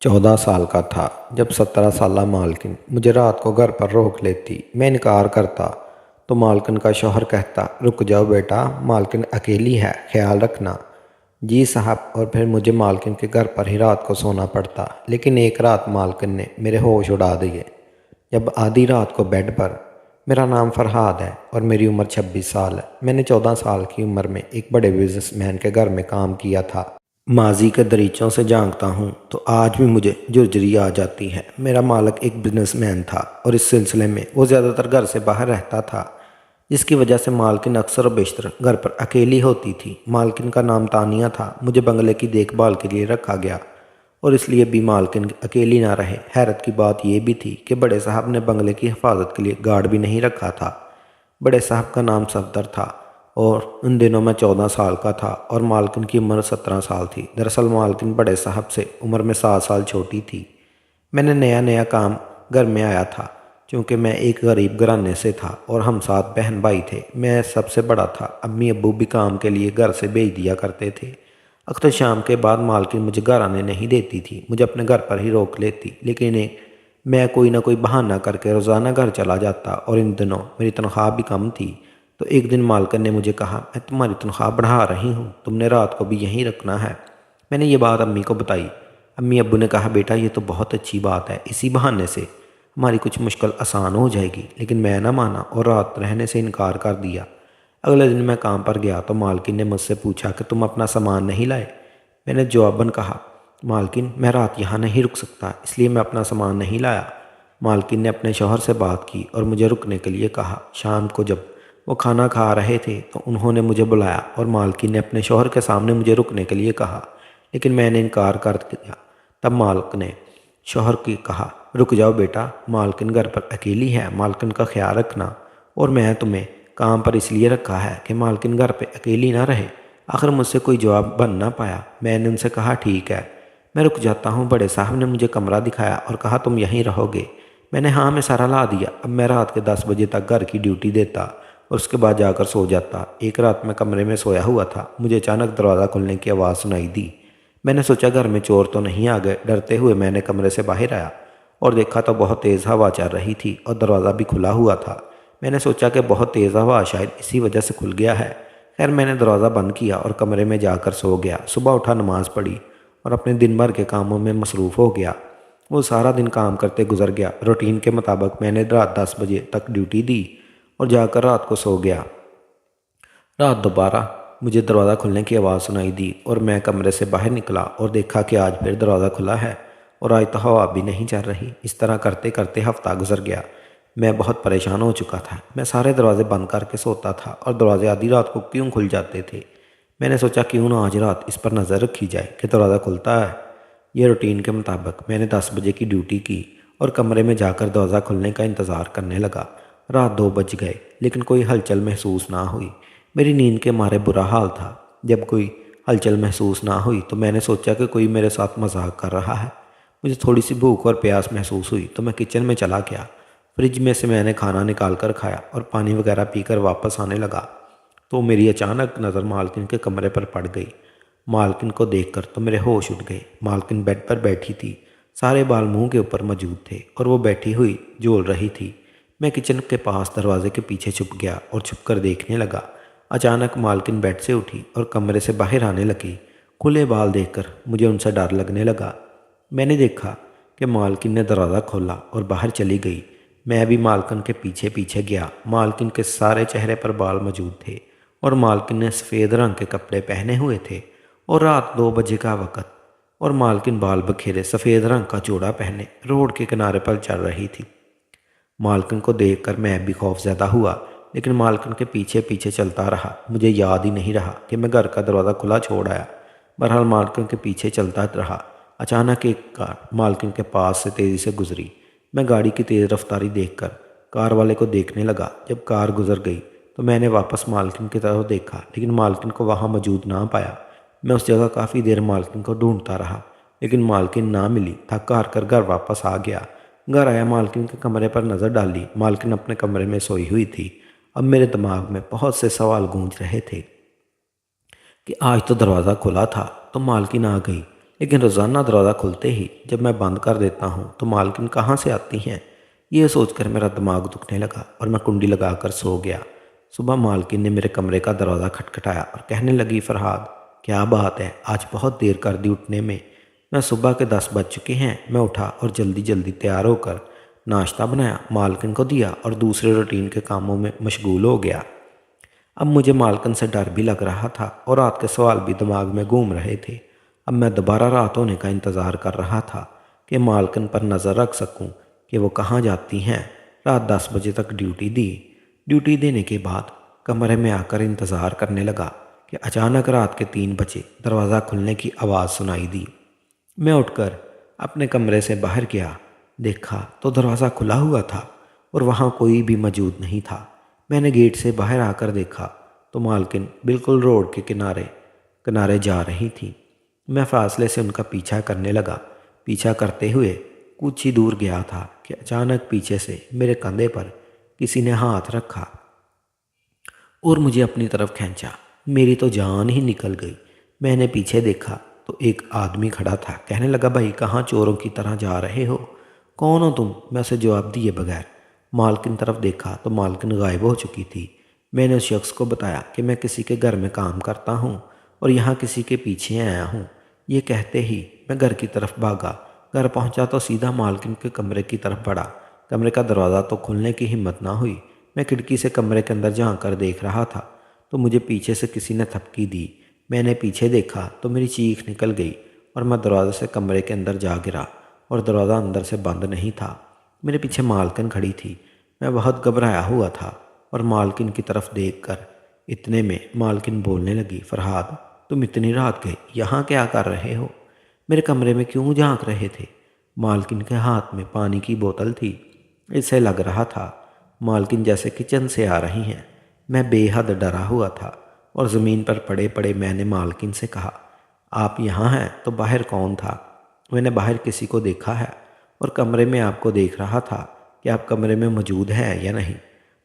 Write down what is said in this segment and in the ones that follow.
14 साल का था जब 17 साला मालकिन मुझे रात को घर पर रोक लेती। मैं इनकार करता तो मालकिन का शौहर कहता, रुक जाओ बेटा, मालकिन अकेली है, ख्याल रखना। जी साहब। और फिर मुझे मालकिन के घर पर ही रात को सोना पड़ता। लेकिन एक रात मालकिन ने मेरे होश उड़ा दिए। जब आधी रात को बेड पर, मेरा नाम फरहाद है और मेरी उम्र 26 साल है। मैंने 14 साल की उम्र में एक बड़े बिजनेसमैन के घर में काम किया था। माजी के दरीचों से झांकता हूँ तो आज भी मुझे झुरझुरी आ जाती है। मेरा मालिक एक बिजनेसमैन था और इस सिलसिले में वो ज़्यादातर घर से बाहर रहता था, जिसकी वजह से मालकिन अक्सर और बेशतर घर पर अकेली होती थी। मालकिन का नाम तानिया था। मुझे बंगले की देखभाल के लिए रखा गया और इसलिए भी मालकिन अकेली ना रहे। हैरत की बात यह भी थी कि बड़े साहब ने बंगले की हिफाजत के लिए गार्ड भी नहीं रखा था। बड़े साहब का नाम सफदर था और उन दिनों मैं 14 साल का था और मालकिन की उम्र 17 साल थी। दरअसल मालकिन बड़े साहब से उम्र में 7 साल छोटी थी। मैंने नया नया काम घर में आया था। चूँकि मैं एक गरीब घराने से था और हम 7 बहन भाई थे, मैं सबसे बड़ा था। अम्मी अब्बू भी काम के लिए घर से भेज दिया करते थे। अक्सर शाम के बाद मालकिन मुझे घर आने नहीं देती थी, मुझे अपने घर पर ही रोक लेती। लेकिन मैं कोई ना कोई बहाना करके रोज़ाना घर चला जाता और इन दिनों मेरी तनख्वाह भी कम थी। तो एक दिन मालकिन ने मुझे कहा, मैं तुम्हारी तनख्वाह बढ़ा रही हूँ, तुमने रात को भी यहीं रखना है। मैंने ये बात अम्मी को बताई। अम्मी अब्बू ने कहा, बेटा ये तो बहुत अच्छी बात है, इसी बहाने से हमारी कुछ मुश्किल आसान हो जाएगी। लेकिन मैं ना माना और रात रहने से इनकार कर दिया। अगले दिन मैं काम पर गया तो मालकिन ने मुझसे पूछा कि तुम अपना सामान नहीं लाए। मैंने जवाबन कहा, मालकिन मैं रात यहाँ नहीं रुक सकता, इसलिए मैं अपना सामान नहीं लाया। मालकिन ने अपने शौहर से बात की और मुझे रुकने के लिए कहा। शाम को जब वो खाना खा रहे थे तो उन्होंने मुझे बुलाया और मालकिन ने अपने शौहर के सामने मुझे रुकने के लिए कहा, लेकिन मैंने इनकार कर दिया। तब मालक ने शौहर की कहा, रुक जाओ बेटा, मालकिन घर पर अकेली है, मालकिन का ख्याल रखना। और मैं तुम्हें काम पर इसलिए रखा है कि मालकिन घर पर अकेली ना रहे। आखिर मुझसे कोई जवाब बन ना पाया। मैंने उनसे कहा, ठीक है, मैं रुक जाता हूँ। बड़े साहब ने मुझे कमरा दिखाया और कहा, तुम यहीं रहोगे। मैंने हाँ में सारा ला दिया। अब मैं रात के 10 बजे तक घर की ड्यूटी देता और उसके बाद जाकर सो जाता। एक रात मैं कमरे में सोया हुआ था, मुझे अचानक दरवाज़ा खुलने की आवाज़ सुनाई दी। मैंने सोचा घर में चोर तो नहीं आ गए। डरते हुए मैंने कमरे से बाहर आया और देखा तो बहुत तेज़ हवा चल रही थी और दरवाज़ा भी खुला हुआ था। मैंने सोचा कि बहुत तेज़ हवा शायद इसी वजह से खुल गया है। खैर मैंने दरवाज़ा बंद किया और कमरे में जाकर सो गया। सुबह उठा, नमाज़ पढ़ी और अपने दिन भर के कामों में मसरूफ़ हो गया। वो सारा दिन काम करते गुजर गया। रूटीन के मुताबिक मैंने रात 10 बजे तक ड्यूटी दी और जाकर रात को सो गया। रात दोबारा मुझे दरवाज़ा खुलने की आवाज़ सुनाई दी और मैं कमरे से बाहर निकला और देखा कि आज फिर दरवाज़ा खुला है और आज तो हवा भी नहीं चल रही। इस तरह करते करते हफ्ता गुजर गया। मैं बहुत परेशान हो चुका था। मैं सारे दरवाजे बंद करके सोता था और दरवाजे आधी रात को क्यों खुल जाते थे। मैंने सोचा क्यों ना आज रात इस पर नज़र रखी जाए कि दरवाज़ा खुलता है। यह रूटीन के मुताबिक मैंने 10 बजे की ड्यूटी की और कमरे में जाकर दरवाज़ा खुलने का इंतज़ार करने लगा। रात 2 बज गए लेकिन कोई हलचल महसूस ना हुई। मेरी नींद के मारे बुरा हाल था। जब कोई हलचल महसूस ना हुई तो मैंने सोचा कि कोई मेरे साथ मजाक कर रहा है। मुझे थोड़ी सी भूख और प्यास महसूस हुई तो मैं किचन में चला गया। फ्रिज में से मैंने खाना निकाल कर खाया और पानी वगैरह पीकर वापस आने लगा तो मेरी अचानक नज़र मालकिन के कमरे पर पड़ गई। मालकिन को देखकर तो मेरे होश उड़ गए। मालकिन बेड पर बैठी थी, सारे बाल मुंह के ऊपर मौजूद थे और वो बैठी हुई झूल रही थी। मैं किचन के पास दरवाजे के पीछे छुप गया और छुप कर देखने लगा। अचानक मालकिन बेड से उठी और कमरे से बाहर आने लगी। खुले बाल देखकर मुझे उनसे डर लगने लगा। मैंने देखा कि मालकिन ने दरवाज़ा खोला और बाहर चली गई। मैं भी मालकिन के पीछे पीछे गया। मालकिन के सारे चेहरे पर बाल मौजूद थे और मालकिन ने सफ़ेद रंग के कपड़े पहने हुए थे और रात 2 बजे का वक़्त और मालकिन बाल बखेरे सफ़ेद रंग का जोड़ा पहने रोड के किनारे पर चल रही थी। मालकिन को देखकर मैं भी खौफज़दा हुआ लेकिन मालकिन के पीछे पीछे चलता रहा। मुझे याद ही नहीं रहा कि मैं घर का दरवाज़ा खुला छोड़ आया। बहरहाल मालकिन के पीछे चलता रहा। अचानक एक कार मालकिन के पास से तेज़ी से गुजरी। मैं गाड़ी की तेज़ रफ्तारी देखकर कार वाले को देखने लगा। जब कार गुजर गई तो मैंने वापस मालकिन की तरफ देखा लेकिन मालकिन को वहाँ मौजूद ना पाया। मैं उस जगह काफ़ी देर मालकिन को ढूंढता रहा लेकिन मालकिन ना मिली। थक हार कर घर वापस आ गया। घर आया, मालकिन के कमरे पर नज़र डाली। मालकिन अपने कमरे में सोई हुई थी। अब मेरे दिमाग में बहुत से सवाल गूंज रहे थे कि आज तो दरवाज़ा खुला था तो मालकिन आ गई, लेकिन रोज़ाना दरवाज़ा खुलते ही जब मैं बंद कर देता हूँ तो मालकिन कहाँ से आती हैं, ये सोचकर मेरा दिमाग दुखने लगा और मैं कुंडी लगाकर सो गया। सुबह मालकिन ने मेरे कमरे का दरवाज़ा खटखटाया और कहने लगी, फरहाद क्या बात है, आज बहुत देर कर दी उठने में। मैं सुबह के 10 बज चुके हैं। मैं उठा और जल्दी जल्दी तैयार होकर नाश्ता बनाया, मालकिन को दिया और दूसरे रूटीन के कामों में मशगूल हो गया। अब मुझे मालकिन से डर भी लग रहा था और रात के सवाल भी दिमाग में घूम रहे थे। अब मैं दोबारा रात होने का इंतज़ार कर रहा था कि मालकिन पर नज़र रख सकूं कि वो कहाँ जाती हैं। रात 10 बजे तक ड्यूटी दी। ड्यूटी देने के बाद कमरे में आकर इंतज़ार करने लगा कि अचानक रात के 3 बजे दरवाज़ा खुलने की आवाज़ सुनाई दी। मैं उठकर अपने कमरे से बाहर गया। देखा तो दरवाज़ा खुला हुआ था और वहाँ कोई भी मौजूद नहीं था। मैंने गेट से बाहर आकर देखा तो मालकिन बिल्कुल रोड के किनारे किनारे जा रही थी। मैं फासले से उनका पीछा करने लगा। पीछा करते हुए कुछ ही दूर गया था कि अचानक पीछे से मेरे कंधे पर किसी ने हाथ रखा और मुझे अपनी तरफ खींचा। मेरी तो जान ही निकल गई। मैंने पीछे देखा तो एक आदमी खड़ा था। कहने लगा, भाई कहाँ चोरों की तरह जा रहे हो, कौन हो तुम? मैं उसे जवाब दिए बगैर मालकिन तरफ देखा तो मालकिन गायब हो चुकी थी। मैंने उस शख्स को बताया कि मैं किसी के घर में काम करता हूँ और यहाँ किसी के पीछे आया हूँ। ये कहते ही मैं घर की तरफ भागा। घर पहुँचा तो सीधा मालकिन के कमरे की तरफ बढ़ा। कमरे का दरवाज़ा तो खुलने की हिम्मत ना हुई। मैं खिड़की से कमरे के अंदर झांक कर देख रहा था तो मुझे पीछे से किसी ने थपकी दी। मैंने पीछे देखा तो मेरी चीख निकल गई और मैं दरवाजे से कमरे के अंदर जा गिरा और दरवाज़ा अंदर से बंद नहीं था। मेरे पीछे मालकिन खड़ी थी। मैं बहुत घबराया हुआ था और मालकिन की तरफ देखकर इतने में मालकिन बोलने लगी, फरहाद तुम इतनी रात गए यहाँ क्या कर रहे हो? मेरे कमरे में क्यों झांक रहे थे? मालकिन के हाथ में पानी की बोतल थी। इससे लग रहा था मालकिन जैसे किचन से आ रही हैं। मैं बेहद डरा हुआ था और ज़मीन पर पड़े पड़े मैंने मालकिन से कहा, आप यहाँ हैं तो बाहर कौन था? मैंने बाहर किसी को देखा है और कमरे में आपको देख रहा था कि आप कमरे में मौजूद हैं या नहीं।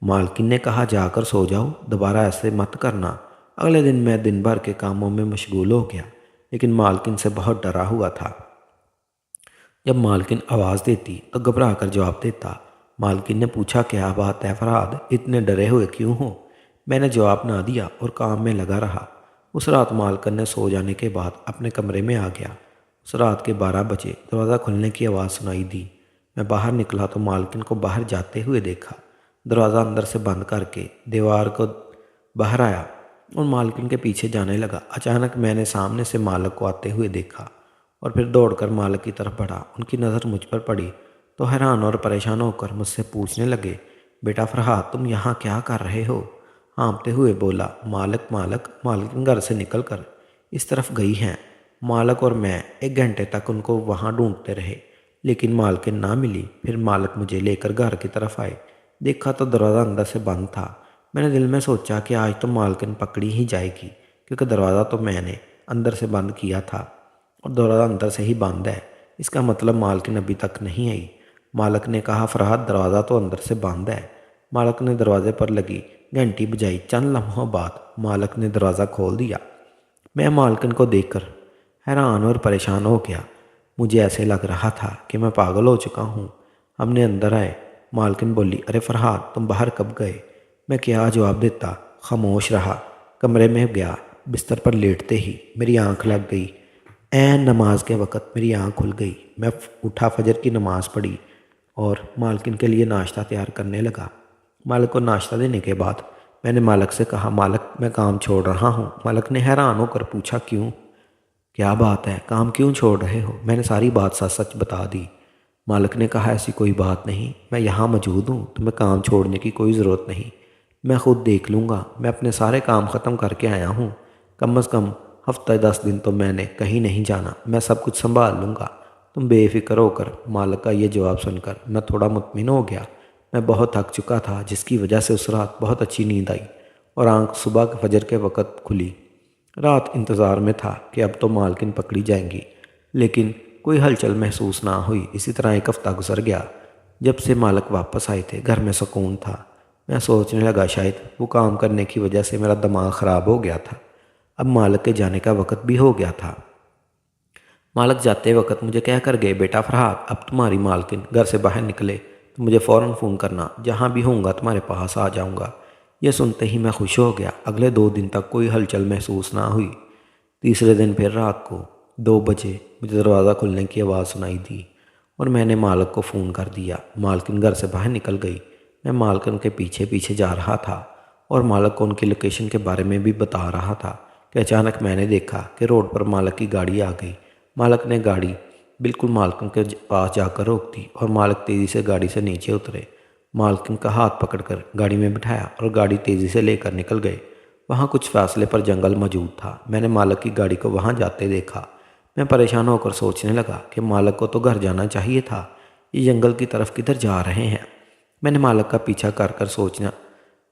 मालकिन ने कहा, जाकर सो जाओ, दोबारा ऐसे मत करना। अगले दिन मैं दिन भर के कामों में मशगूल हो गया लेकिन मालकिन से बहुत डरा हुआ था। जब मालकिन आवाज़ देती तो घबरा कर जवाब देता। मालकिन ने पूछा, क्या बात है फरहाद, इतने डरे हुए क्यों हो? मैंने जवाब ना दिया और काम में लगा रहा। उस रात मालकिन ने सो जाने के बाद अपने कमरे में आ गया। उस रात के 12 बजे दरवाज़ा खुलने की आवाज़ सुनाई दी। मैं बाहर निकला तो मालकिन को बाहर जाते हुए देखा। दरवाज़ा अंदर से बंद करके दीवार को बाहर आया और मालकिन के पीछे जाने लगा। अचानक मैंने सामने से मालक को आते हुए देखा और फिर दौड़कर मालक की तरफ बढ़ा। उनकी नज़र मुझ पर पड़ी तो हैरान और परेशान होकर मुझसे पूछने लगे, बेटा फरहाद तुम यहाँ क्या कर रहे हो? हाँफते हुए बोला, मालक मालक मालकिन घर से निकल कर इस तरफ गई हैं। मालक और मैं 1 घंटे तक उनको वहाँ ढूंढते रहे लेकिन मालकिन ना मिली। फिर मालक मुझे लेकर घर की तरफ आए। देखा तो दरवाज़ा अंदर से बंद था। मैंने दिल में सोचा कि आज तो मालकिन पकड़ी ही जाएगी क्योंकि दरवाज़ा तो मैंने अंदर से बंद किया था और दरवाज़ा अंदर से ही बंद है। इसका मतलब मालकिन अभी तक नहीं आई। मालक ने कहा, फरहाद दरवाज़ा तो अंदर से बंद है। मालक ने दरवाजे पर लगी घंटी बजाई। चंद लम्हों बाद मालक ने दरवाज़ा खोल दिया। मैं मालकिन को देखकर हैरान और परेशान हो गया। मुझे ऐसे लग रहा था कि मैं पागल हो चुका हूँ। हमने अंदर आए। मालकिन बोली, अरे फरहाद तुम बाहर कब गए? मैं क्या जवाब देता, खामोश रहा। कमरे में गया। बिस्तर पर लेटते ही मेरी आंख लग गई। ऐन नमाज के वक़्त मेरी आंख खुल गई। मैं उठा, फजर की नमाज़ पढ़ी और मालकिन के लिए नाश्ता तैयार करने लगा। मालक को नाश्ता देने के बाद मैंने मालक से कहा, मालक मैं काम छोड़ रहा हूँ। मालक ने हैरान होकर पूछा, क्यों? क्या बात है, काम क्यों छोड़ रहे हो? मैंने सारी बात सच सच बता दी। मालक ने कहा, ऐसी कोई बात नहीं, मैं यहाँ मौजूद हूँ, तुम्हें काम छोड़ने की कोई ज़रूरत नहीं, मैं ख़ुद देख लूँगा। मैं अपने सारे काम ख़त्म करके आया हूँ। कम अज़ कम हफ्ता 10 दिन तो मैंने कहीं नहीं जाना, मैं सब कुछ संभाल लूँगा, तुम बेफिक्र होकर। मालक का ये जवाब सुनकर मैं थोड़ा मुतमिन हो गया। मैं बहुत थक चुका था जिसकी वजह से उस रात बहुत अच्छी नींद आई और आंख सुबह के फजर के वक़्त खुली। रात इंतज़ार में था कि अब तो मालकिन पकड़ी जाएंगी लेकिन कोई हलचल महसूस ना हुई। इसी तरह 1 हफ्ता गुजर गया। जब से मालक वापस आए थे घर में सुकून था। मैं सोचने लगा शायद वो काम करने की वजह से मेरा दिमाग ख़राब हो गया था। अब मालक के जाने का वक़्त भी हो गया था। मालक जाते वक्त मुझे कह कर गए, बेटा फरहाद, अब तुम्हारी मालकिन घर से बाहर निकले तो मुझे फ़ौरन फ़ोन करना, जहाँ भी होऊंगा तुम्हारे पास आ जाऊंगा। यह सुनते ही मैं खुश हो गया। अगले 2 दिन तक कोई हलचल महसूस ना हुई। तीसरे दिन फिर रात को 2 बजे मुझे दरवाज़ा खुलने की आवाज़ सुनाई दी और मैंने मालक को फ़ोन कर दिया। मालकिन घर से बाहर निकल गई। मैं मालकिन के पीछे पीछे जा रहा था और मालक को उनकी लोकेशन के बारे में भी बता रहा था कि अचानक मैंने देखा कि रोड पर मालक की गाड़ी आ गई। मालक ने गाड़ी बिल्कुल मालकिन के पास जाकर रोक दी और मालक तेज़ी से गाड़ी से नीचे उतरे। मालकिन का हाथ पकड़कर गाड़ी में बिठाया और गाड़ी तेज़ी से लेकर निकल गए। वहाँ कुछ फासले पर जंगल मौजूद था। मैंने मालक की गाड़ी को वहाँ जाते देखा। मैं परेशान होकर सोचने लगा कि मालक को तो घर जाना चाहिए था, ये जंगल की तरफ किधर जा रहे हैं। मैंने मालक का पीछा कर कर सोचना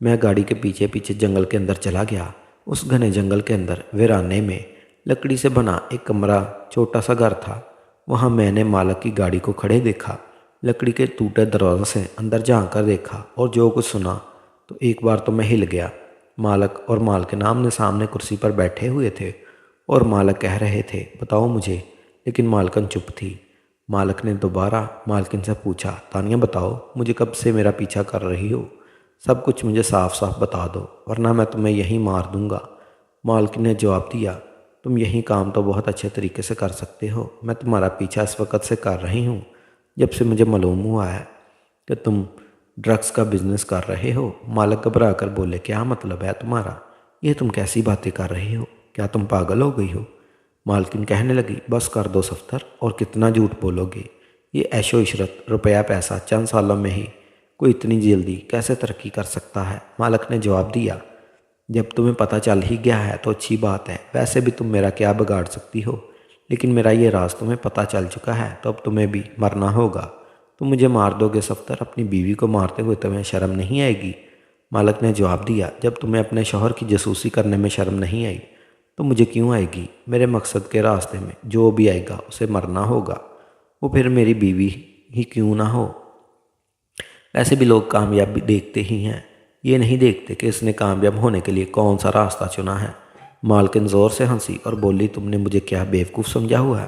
मैं गाड़ी के पीछे पीछे जंगल के अंदर चला गया। उस घने जंगल के अंदर वीराने में लकड़ी से बना एक कमरा, छोटा सा घर था। वहाँ मैंने मालक की गाड़ी को खड़े देखा, लकड़ी के टूटे दरवाजे से अंदर झांक कर देखा और जो कुछ सुना तो एक बार तो मैं हिल गया। मालक और मालकिन आमने सामने कुर्सी पर बैठे हुए थे और मालक कह रहे थे, बताओ मुझे, लेकिन मालकिन चुप थी। मालक ने दोबारा मालकिन से पूछा, तानिया बताओ, मुझे कब से मेरा पीछा कर रही हो? सब कुछ मुझे साफ साफ बता दो वरना मैं तुम्हें यहीं मार दूंगा। मालकिन ने जवाब दिया, तुम यही काम तो बहुत अच्छे तरीके से कर सकते हो। मैं तुम्हारा पीछा इस वक्त से कर रही हूँ जब से मुझे मालूम हुआ है कि तुम ड्रग्स का बिजनेस कर रहे हो। मालक घबरा कर बोले, क्या मतलब है तुम्हारा? ये तुम कैसी बातें कर रही हो? क्या तुम पागल हो गई हो? मालकिन कहने लगी, बस कर दो सफ्तर, और कितना झूठ बोलोगे? ये ऐशो इशरत, रुपया पैसा चंद सालों में ही कोई इतनी जल्दी कैसे तरक्की कर सकता है? मालक ने जवाब दिया, जब तुम्हें पता चल ही गया है तो अच्छी बात है। वैसे भी तुम मेरा क्या बिगाड़ सकती हो, लेकिन मेरा ये राज तुम्हें पता चल चुका है तो अब तुम्हें भी मरना होगा। तुम मुझे मार दोगे सफ्तर, अपनी बीवी को मारते हुए तुम्हें शर्म नहीं आएगी? मालक ने जवाब दिया, जब तुम्हें अपने शौहर की जासूसी करने में शर्म नहीं आई तो मुझे क्यों आएगी? मेरे मकसद के रास्ते में जो भी आएगा उसे मरना होगा, वो फिर मेरी बीवी ही क्यों ना हो। वैसे भी लोग कामयाबी देखते ही हैं, ये नहीं देखते कि इसने कामयाब होने के लिए कौन सा रास्ता चुना है। मालकिन ज़ोर से हंसी और बोली, तुमने मुझे क्या बेवकूफ़ समझा हुआ है?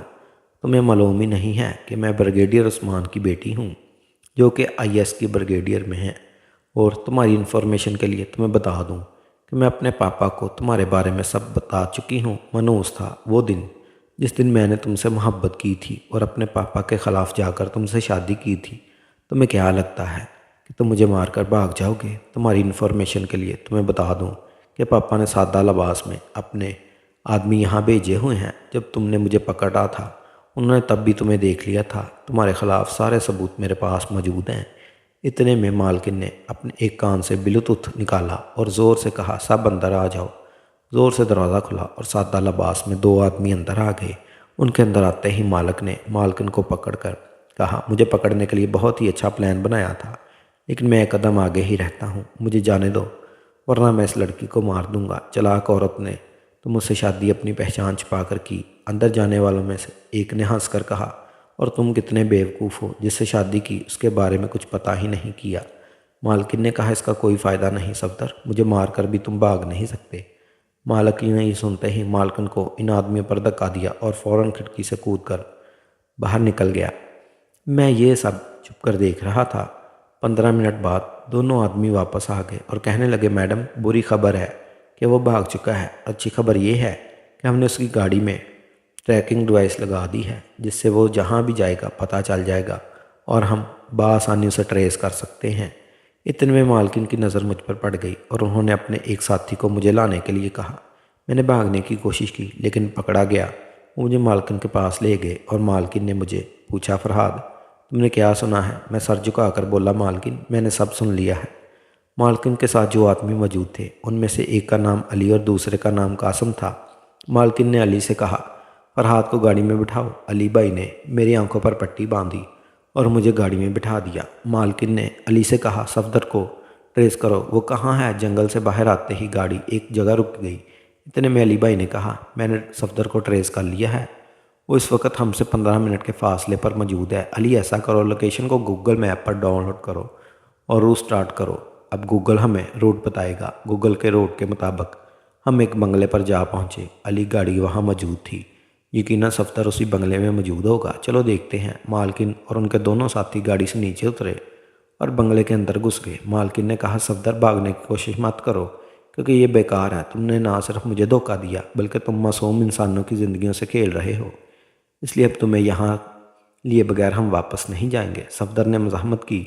तुम्हें मालूम ही नहीं है कि मैं ब्रिगेडियर उस्मान की बेटी हूँ, जो कि IS की ब्रिगेडियर में है। और तुम्हारी इन्फॉर्मेशन के लिए तुम्हें बता दूँ कि मैं अपने पापा को तुम्हारे बारे में सब बता चुकी हूँ। मनहूस था वो दिन जिस दिन मैंने तुमसे मोहब्बत की थी और अपने पापा के ख़िलाफ़ जाकर तुमसे शादी की थी। तुम्हें क्या लगता है कि तुम मुझे मारकर भाग जाओगे? तुम्हारी इन्फॉर्मेशन के लिए तुम्हें बता दूं कि पापा ने सादा लिबास में अपने आदमी यहाँ भेजे हुए हैं। जब तुमने मुझे पकड़ा था उन्होंने तब भी तुम्हें देख लिया था। तुम्हारे ख़िलाफ़ सारे सबूत मेरे पास मौजूद हैं। इतने में मालकिन ने अपने एक कान से ब्लूटूथ निकाला और ज़ोर से कहा, सब अंदर आ जाओ। ज़ोर से दरवाज़ा खुला और सादा लिबास में 2 आदमी अंदर आ गए। उनके अंदर आते ही मालक ने मालकिन को पकड़कर कहा, मुझे पकड़ने के लिए बहुत ही अच्छा प्लान बनाया था, लेकिन मैं एक कदम आगे ही रहता हूँ। मुझे जाने दो वरना मैं इस लड़की को मार दूंगा। चालाक औरत ने तो मुझसे शादी अपनी पहचान छुपा कर की। अंदर जाने वालों में से एक ने हंस कर कहा, और तुम कितने बेवकूफ़ हो, जिससे शादी की उसके बारे में कुछ पता ही नहीं किया। मालकिन ने कहा, इसका कोई फ़ायदा नहीं सफदर, मुझे मार कर भी तुम भाग नहीं सकते। मालकिन ने ये सुनते ही मालकिन को इन आदमियों पर धक्का दिया और फ़ौरन खिड़की से कूदकर बाहर निकल गया। मैं ये सब चुप कर देख रहा था। 15 मिनट बाद दोनों आदमी वापस आ गए और कहने लगे, मैडम बुरी खबर है कि वो भाग चुका है। अच्छी खबर ये है कि हमने उसकी गाड़ी में ट्रैकिंग डिवाइस लगा दी है, जिससे वो जहाँ भी जाएगा पता चल जाएगा और हम बआसानी उसे ट्रेस कर सकते हैं। इतने में मालकिन की नज़र मुझ पर पड़ गई और उन्होंने अपने एक साथी को मुझे लाने के लिए कहा। मैंने भागने की कोशिश की लेकिन पकड़ा गया। वो मुझे मालकिन के पास ले गए और मालकिन ने मुझे पूछा, फरहाद तुमने क्या सुना है? मैं सर झुकाकर बोला, मालकिन मैंने सब सुन लिया है। मालकिन के साथ जो आदमी मौजूद थे उनमें से एक का नाम अली और दूसरे का नाम कासम था। मालकिन ने अली से कहा, फरहाद को गाड़ी में बिठाओ। अली भाई ने मेरी आंखों पर पट्टी बांधी और मुझे गाड़ी में बिठा दिया। मालकिन ने अली से कहा, सफदर को ट्रेस करो, वो कहाँ है? जंगल से बाहर आते ही गाड़ी एक जगह रुक गई। इतने में अली भाई ने कहा, मैंने सफदर को ट्रेस कर लिया है, वो इस वक्त हमसे 15 मिनट के फासले पर मौजूद है। अली ऐसा करो, लोकेशन को गूगल मैप पर डाउनलोड करो और रूट स्टार्ट करो। अब गूगल हमें रूट बताएगा। गूगल के रूट के मुताबिक हम एक बंगले पर जा पहुँचे। अली गाड़ी वहाँ मौजूद थी। यकीनन सफदर उसी बंगले में मौजूद होगा। चलो देखते हैं। मालकिन और उनके दोनों साथी गाड़ी से नीचे उतरे और बंगले के अंदर घुस गए। मालकिन ने कहा, सफदर भागने की कोशिश मत करो क्योंकि ये बेकार है। तुमने ना सिर्फ मुझे धोखा दिया बल्कि तुम मासूम इंसानों की ज़िंदगियों से खेल रहे हो, इसलिए अब तुम्हें यहाँ लिए बगैर हम वापस नहीं जाएंगे। सफदर ने मज़ाहमत की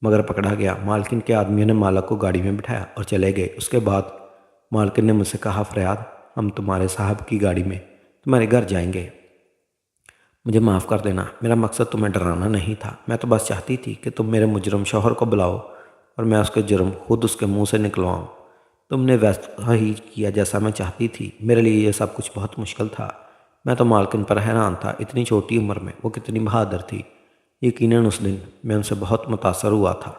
मगर पकड़ा गया। मालकिन के आदमियों ने मालक को गाड़ी में बिठाया और चले गए। उसके बाद मालकिन ने मुझसे कहा, फरियाद, हम तुम्हारे साहब की गाड़ी में तुम्हारे घर जाएंगे। मुझे माफ़ कर देना, मेरा मकसद तुम्हें डराना नहीं था। मैं तो बस चाहती थी कि तुम मेरे मुजरम शौहर को बुलाओ और मैं उसके जुर्म खुद उसके मुंह से निकलवाऊँ। तुमने वैसा ही किया जैसा मैं चाहती थी। मेरे लिए यह सब कुछ बहुत मुश्किल था। मैं तो मालकिन पर हैरान था। इतनी छोटी उम्र में वो कितनी बहादुर थी। यकीनन उस दिन मैं उनसे बहुत मुतासर हुआ था।